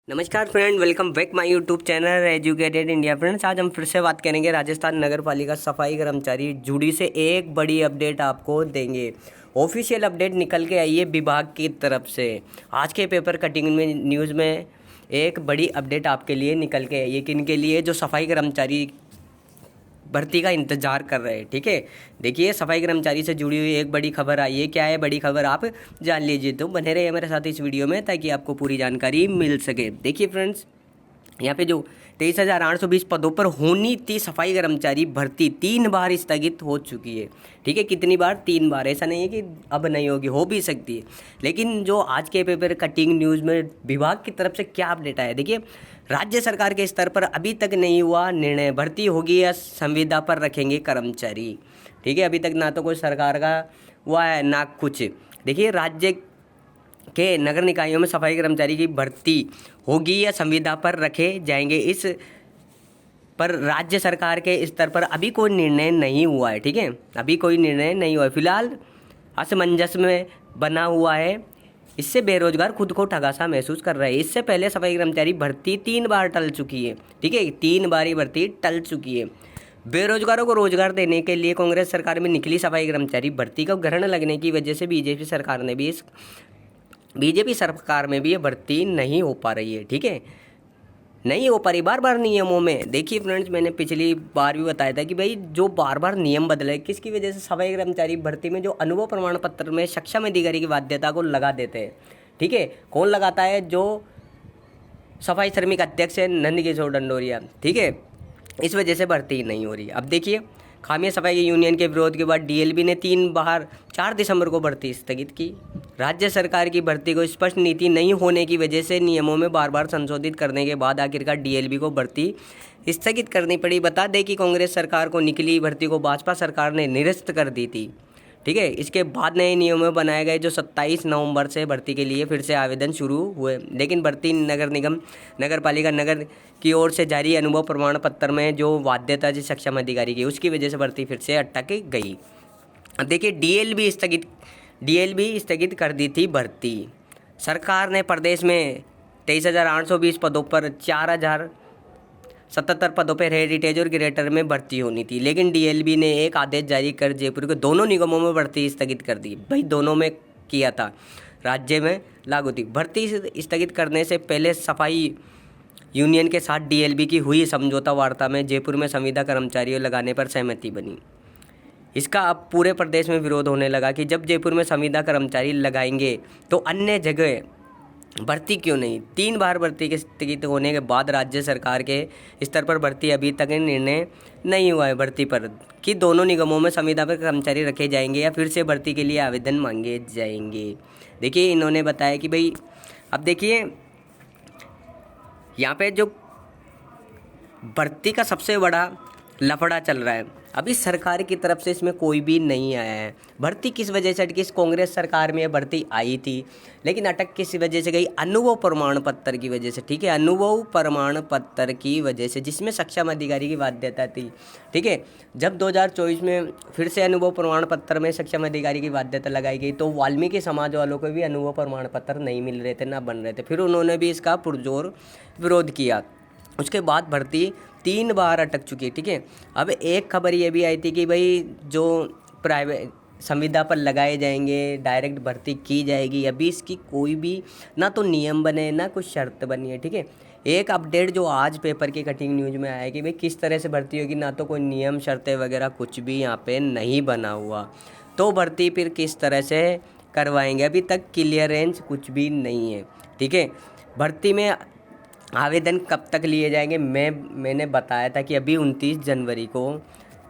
नमस्कार friend, welcome back my YouTube channel educated India. Friends, आज हम फिर से बात करेंगे राजस्थान नगर पालिका सफाई कर्मचारी जुड़ी से एक बड़ी अपडेट आपको देंगे। ऑफिशियल अपडेट निकल के आई है विभाग की तरफ से। आज के पेपर कटिंग में न्यूज़ में एक बड़ी अपडेट आपके लिए निकल के आई है, किनके लिए, जो सफाई कर्मचारी भर्ती का इंतजार कर रहे हैं। ठीक है, देखिए सफाई कर्मचारी से जुड़ी हुई एक बड़ी खबर आई है। क्या है बड़ी खबर, आप जान लीजिए। तो बने रहिए मेरे साथ इस वीडियो में ताकि आपको पूरी जानकारी मिल सके। देखिए फ्रेंड्स, यहाँ पे जो 23,820 पदों पर होनी थी सफाई कर्मचारी भर्ती 3 बार स्थगित हो चुकी है। ठीक है, कितनी बार? 3 बार। ऐसा नहीं है कि अब नहीं होगी, हो भी सकती है। लेकिन जो आज के पेपर कटिंग न्यूज़ में विभाग की तरफ से क्या अपडेट आया, देखिए राज्य सरकार के स्तर पर अभी तक नहीं हुआ निर्णय, भर्ती होगी या संविदा पर रखेंगे कर्मचारी। ठीक है, अभी तक ना तो कोई सरकार का हुआ है ना कुछ। देखिए राज्य के नगर निकायों में सफाई कर्मचारी की भर्ती होगी या संविदा पर रखे जाएंगे, इस पर राज्य सरकार के स्तर पर अभी कोई निर्णय नहीं हुआ है। ठीक है, अभी कोई निर्णय नहीं हुआ है, फिलहाल असमंजस में बना हुआ है। इससे बेरोजगार खुद को ठगा सा महसूस कर रहे हैं। इससे पहले सफाई कर्मचारी भर्ती 3 बार टल चुकी है। ठीक है, 3 बार ही भर्ती टल चुकी है। बेरोजगारों को रोजगार देने के लिए कांग्रेस सरकार में निकली सफाई कर्मचारी भर्ती को ग्रहण लगने की वजह से बीजेपी सरकार में भी ये भर्ती नहीं हो पा रही है। ठीक है, नहीं हो पा रही बार बार नियमों में। देखिए फ्रेंड्स, मैंने पिछली बार भी बताया था कि भाई जो बार बार नियम बदले, किसकी वजह से? सफाई कर्मचारी भर्ती में जो अनुभव प्रमाण पत्र में सक्षम अधिकारी की बाध्यता को लगा देते हैं। ठीक है, कौन लगाता है? जो सफाई श्रमिक अध्यक्ष है नंदकिशोर डंडोरिया। ठीक है, इस वजह से भर्ती नहीं हो रही। अब देखिए, खामिया सफाई की यूनियन के विरोध के बाद डीएलबी ने 3 बार 4 दिसंबर को भर्ती स्थगित की। राज्य सरकार की भर्ती को स्पष्ट नीति नहीं होने की वजह से नियमों में बार बार संशोधित करने के बाद आखिरकार डीएलबी को भर्ती स्थगित करनी पड़ी। बता दें कि कांग्रेस सरकार को निकली भर्ती को भाजपा सरकार ने निरस्त कर दी थी। ठीक है, इसके बाद नए नियम बनाए गए जो 27 नवंबर से भर्ती के लिए फिर से आवेदन शुरू हुए। लेकिन भर्ती नगर निगम नगर पालिका नगर की ओर से जारी अनुभव प्रमाण पत्र में जो बाध्यता थी सक्षम अधिकारी की, उसकी वजह से भर्ती फिर से अटक गई। अब देखिए, डीएलबी स्थगित कर दी थी भर्ती। सरकार ने प्रदेश में 23,820 पदों पर 4,077 पदों पर हेरिटेज और ग्रेटर में भर्ती होनी थी। लेकिन डीएलबी ने एक आदेश जारी कर जयपुर के दोनों निगमों में भर्ती स्थगित कर दी। भाई दोनों में किया था, राज्य में लागू थी। भर्ती स्थगित करने से पहले सफाई यूनियन के साथ डीएलबी की हुई समझौता वार्ता में जयपुर में संविदा कर्मचारियों लगाने पर सहमति बनी। इसका अब पूरे प्रदेश में विरोध होने लगा कि जब जयपुर में संविदा कर्मचारी लगाएंगे तो अन्य जगह भर्ती क्यों नहीं? 3 बार भर्ती के स्थगित होने के बाद राज्य सरकार के स्तर पर भर्ती अभी तक निर्णय नहीं हुआ है भर्ती पर कि दोनों निगमों में संविदा पर कर्मचारी रखे जाएंगे या फिर से भर्ती के लिए आवेदन मांगे जाएंगे। देखिए, इन्होंने बताया कि भाई अब देखिए यहाँ पे जो भर्ती का सबसे बड़ा लफड़ा चल रहा है, अभी सरकार की तरफ से इसमें कोई भी नहीं आया है। भर्ती किस वजह से अटकी? कांग्रेस सरकार में भर्ती आई थी, लेकिन अटक किस वजह से गई? अनुभव प्रमाण पत्र की वजह से। ठीक है, अनुभव प्रमाण पत्र की वजह से, जिसमें सक्षम अधिकारी की बाध्यता थी। ठीक है, जब 2024 में फिर से अनुभव प्रमाण पत्र में सक्षम अधिकारी की बाध्यता लगाई गई तो वाल्मीकि समाज वालों को भी अनुभव प्रमाण पत्र नहीं मिल रहे थे, ना बन रहे थे। फिर उन्होंने भी इसका पुरजोर विरोध किया। उसके बाद भर्ती 3 बार अटक चुकी है। ठीक है, अब एक खबर ये भी आई थी कि भाई जो प्राइवेट संविदा पर लगाए जाएंगे, डायरेक्ट भर्ती की जाएगी। अभी इसकी कोई भी ना तो नियम बने ना कुछ शर्त बनी है। ठीक है, एक अपडेट जो आज पेपर की कटिंग न्यूज़ में आया है कि भाई किस तरह से भर्ती होगी, ना तो कोई नियम शर्तें वगैरह कुछ भी यहाँ पे नहीं बना हुआ। तो भर्ती फिर किस तरह से करवाएंगे, अभी तक क्लियरेंस कुछ भी नहीं है। ठीक है, भर्ती में आवेदन कब तक लिए जाएंगे? मैंने बताया था कि अभी 29 जनवरी को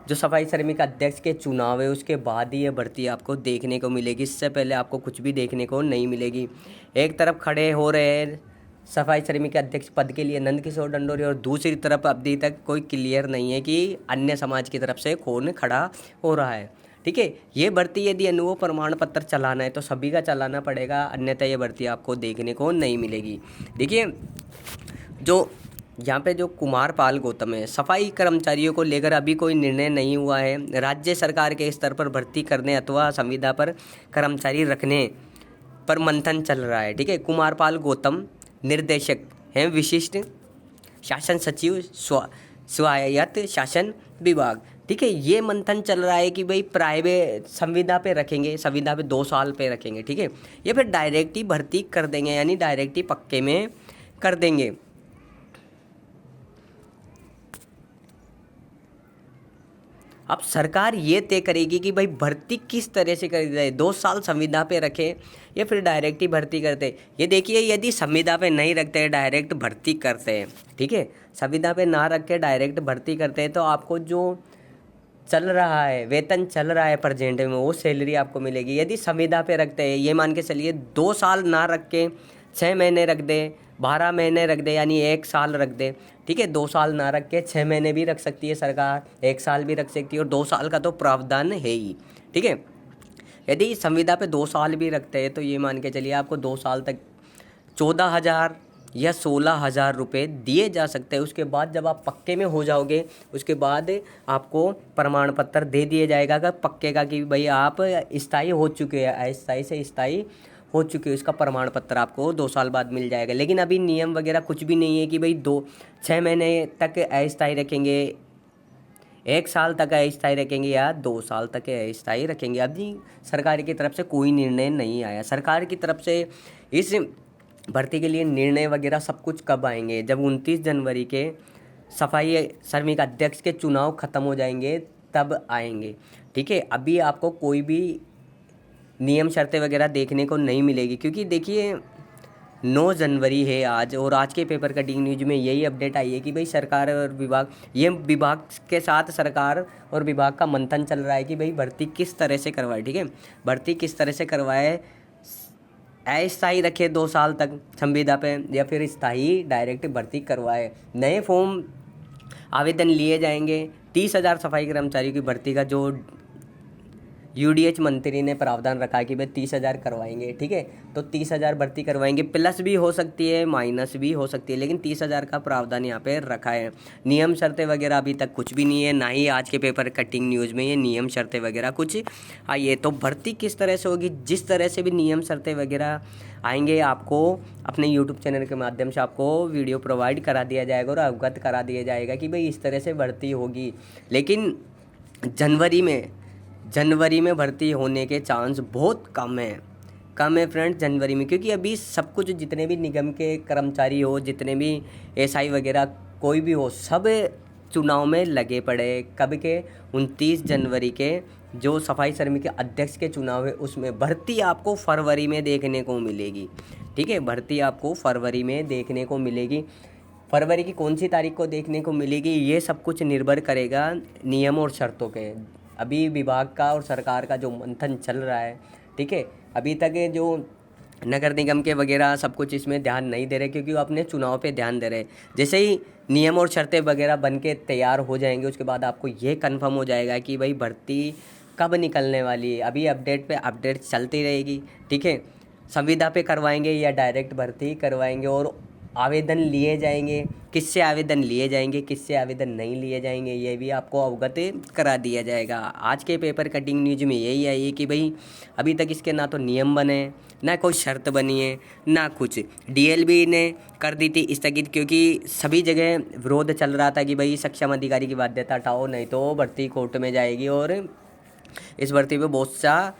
जो सफाई श्रमिक अध्यक्ष के चुनाव है उसके बाद ही ये भर्ती आपको देखने को मिलेगी। इससे पहले आपको कुछ भी देखने को नहीं मिलेगी। एक तरफ खड़े हो रहे हैं सफाई श्रमिक अध्यक्ष पद के लिए नंदकिशोर डंडोरी, और दूसरी तरफ अभी तक कोई क्लियर नहीं है कि अन्य समाज की तरफ से कौन खड़ा हो रहा है। ठीक है, ये भर्ती यदि अनुभव प्रमाण पत्र चलाना है तो सभी का चलाना पड़ेगा, अन्यथा ये भर्ती आपको देखने को नहीं मिलेगी। देखिए, जो यहाँ पे जो कुमार पाल गौतम है, सफाई कर्मचारियों को लेकर अभी कोई निर्णय नहीं हुआ है। राज्य सरकार के स्तर पर भर्ती करने अथवा संविदा पर कर्मचारी रखने पर मंथन चल रहा है। ठीक है, कुमार पाल गौतम निर्देशक हैं विशिष्ट शासन सचिव, स्वायत्त शासन विभाग। ठीक है, ये मंथन चल रहा है कि भाई प्राइवेट संविदा पे रखेंगे, संविदा पे 2 साल पे रखेंगे। ठीक है, ये फिर डायरेक्ट ही भर्ती कर देंगे, यानी डायरेक्ट ही पक्के में कर देंगे। अब सरकार ये तय करेगी कि भाई भर्ती किस तरह से करी जाए, 2 साल संविदा पे रखें या फिर डायरेक्ट ही भर्ती करते। ये देखिए, यदि संविदा पे नहीं रखते हैं, डायरेक्ट भर्ती करते हैं, ठीक है, संविदा पे ना रख के डायरेक्ट भर्ती करते हैं, तो आपको जो चल रहा है वेतन चल रहा है प्रेजेंट में, वो सैलरी आपको मिलेगी। यदि संविदा पे रखते हैं, ये मान के चलिए 2 साल ना रख के 6 महीने रख दे, 12 महीने रख दे, यानी 1 साल रख दे। ठीक है, 2 साल ना रख के 6 महीने भी रख सकती है सरकार, 1 साल भी रख सकती है, और 2 साल का तो प्रावधान है ही। ठीक है, यदि संविदा पे 2 साल भी रखते हैं तो ये मान के चलिए आपको 2 साल तक 14,000 या 16,000 रुपये दिए जा सकते हैं। उसके बाद जब आप पक्के में हो जाओगे, उसके बाद आपको प्रमाण पत्र दे दिया जाएगा कि पक्के का, कि भाई आप स्थायी हो चुके हैं, अस्थायी से स्थायी हो चुके हो, इसका प्रमाण पत्र आपको 2 साल बाद मिल जाएगा। लेकिन अभी नियम वगैरह कुछ भी नहीं है कि भाई 6 महीने तक अस्थायी रखेंगे, 1 साल तक अस्थायी रखेंगे या 2 साल तक अस्थायी रखेंगे। अभी सरकार की तरफ से कोई निर्णय नहीं आया। सरकार की तरफ से इस भर्ती के लिए निर्णय वगैरह सब कुछ कब आएंगे, जब 29 जनवरी के सफाई श्रमिक अध्यक्ष के चुनाव ख़त्म हो जाएंगे तब आएंगे। ठीक है, अभी आपको कोई भी नियम शर्तें वगैरह देखने को नहीं मिलेगी, क्योंकि देखिए 9 जनवरी है आज, और आज के पेपर कटिंग न्यूज में यही अपडेट आई है कि भाई सरकार और विभाग, ये विभाग के साथ सरकार और विभाग का मंथन चल रहा है कि भाई भर्ती किस तरह से करवाए। ठीक है, भर्ती किस तरह से करवाए, अस्थायी रखे 2 साल तक संविदा पे, या फिर स्थायी डायरेक्ट भर्ती करवाए। नए फॉर्म आवेदन लिए जाएंगे। 30,000 सफाई कर्मचारियों की भर्ती का जो यूडीएच मंत्री ने प्रावधान रखा कि भाई 30,000 करवाएंगे। ठीक है, तो 30,000 भर्ती करवाएंगे, प्लस भी हो सकती है, माइनस भी हो सकती है, लेकिन 30,000 का प्रावधान यहाँ पे रखा है। नियम शर्तें वगैरह अभी तक कुछ भी नहीं है, ना ही आज के पेपर कटिंग न्यूज़ में ये नियम शर्तें वगैरह कुछ आई है। तो भर्ती किस तरह से होगी, जिस तरह से भी नियम शर्तें वगैरह आएंगे, आपको अपने यूट्यूब चैनल के माध्यम से आपको वीडियो प्रोवाइड करा दिया जाएगा और अवगत करा दिया जाएगा कि भाई इस तरह से भर्ती होगी। लेकिन जनवरी में भर्ती होने के चांस बहुत कम है फ्रेंड्स, जनवरी में, क्योंकि अभी सब कुछ, जितने भी निगम के कर्मचारी हो, जितने भी एसआई वगैरह कोई भी हो, सब चुनाव में लगे पड़े। कब के 29 जनवरी के जो सफाई श्रमिक के अध्यक्ष के चुनाव है, उसमें भर्ती आपको फरवरी में देखने को मिलेगी। ठीक है, भर्ती आपको फरवरी में देखने को मिलेगी। फरवरी की कौन सी तारीख को देखने को मिलेगी, ये सब कुछ निर्भर करेगा नियम और शर्तों के। अभी विभाग का और सरकार का जो मंथन चल रहा है, ठीक है, अभी तक जो नगर निगम के वगैरह सब कुछ इसमें ध्यान नहीं दे रहे, क्योंकि वो अपने चुनाव पे ध्यान दे रहे। जैसे ही नियम और शर्तें वगैरह बन के तैयार हो जाएंगे, उसके बाद आपको ये कंफर्म हो जाएगा कि भाई भर्ती कब निकलने वाली है। अभी अपडेट पे अपडेट चलती रहेगी। ठीक है, संविदा पे करवाएंगे या डायरेक्ट भर्ती करवाएंगे, और आवेदन लिए जाएंगे, किससे आवेदन लिए जाएंगे, किससे आवेदन नहीं लिए जाएंगे, ये भी आपको अवगत करा दिया जाएगा। आज के पेपर कटिंग न्यूज में यही आई है कि भाई अभी तक इसके ना तो नियम बने, ना कोई शर्त बनी है, ना कुछ। डीएलबी ने कर दी थी स्थगित, क्योंकि सभी जगह विरोध चल रहा था कि भाई सक्षम अधिकारी की बाध्यता हटाओ, नहीं तो भर्ती कोर्ट में जाएगी, और इस भर्ती पे बहुत सा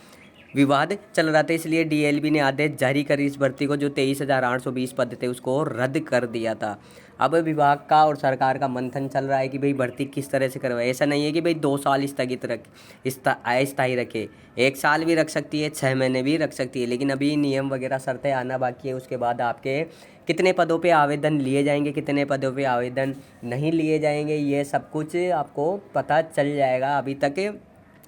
विवाद चल रहा था। इसलिए डीएलबी ने आदेश जारी कर इस भर्ती को, जो 23,820 पद थे, उसको रद्द कर दिया था। अब विभाग का और सरकार का मंथन चल रहा है कि भाई भर्ती किस तरह से करवाए। ऐसा नहीं है कि भाई 2 साल स्थगित अस्थायी रखे, 1 साल भी रख सकती है, 6 महीने भी रख सकती है, लेकिन अभी नियम वगैरह शर्तें आना बाकी है। उसके बाद आपके कितने पदों पे आवेदन लिए जाएंगे, कितने पदों पे आवेदन नहीं लिए जाएंगे, ये सब कुछ आपको पता चल जाएगा। अभी तक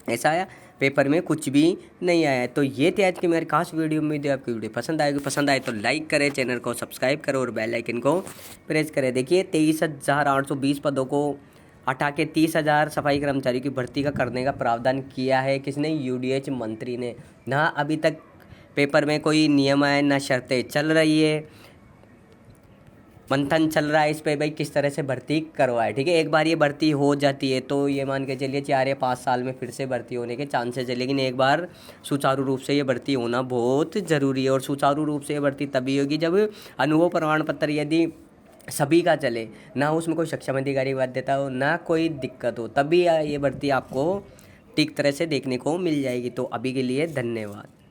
ऐसा पेपर में कुछ भी नहीं आया है। तो ये थी आज की मेरी खास वीडियो। उम्मीद है आपकी वीडियो पसंद आए तो लाइक करें, चैनल को सब्सक्राइब करें और बेल आइकन को प्रेस करें। देखिए 23,820 पदों को हटा के 30,000 सफाई कर्मचारियों की भर्ती का करने का प्रावधान किया है किसने, यूडीएच मंत्री ने। ना अभी तक पेपर में कोई नियम आया, ना शर्तें चल रही है, मंथन चल रहा है इस पे भाई किस तरह से भर्ती करवाए। ठीक है, एक बार ये भर्ती हो जाती है तो ये मान के चलिए 4 या 5 साल में फिर से भर्ती होने के चांसेस है, लेकिन एक बार सुचारू रूप से ये भर्ती होना बहुत ज़रूरी है। और सुचारू रूप से ये भर्ती तभी होगी जब अनुभव प्रमाण पत्र यदि सभी का चले, ना उसमें कोई सक्षम अधिकारी की बाध्यता हो, ना कोई दिक्कत हो, तभी ये भर्ती आपको ठीक तरह से देखने को मिल जाएगी। तो अभी के लिए धन्यवाद।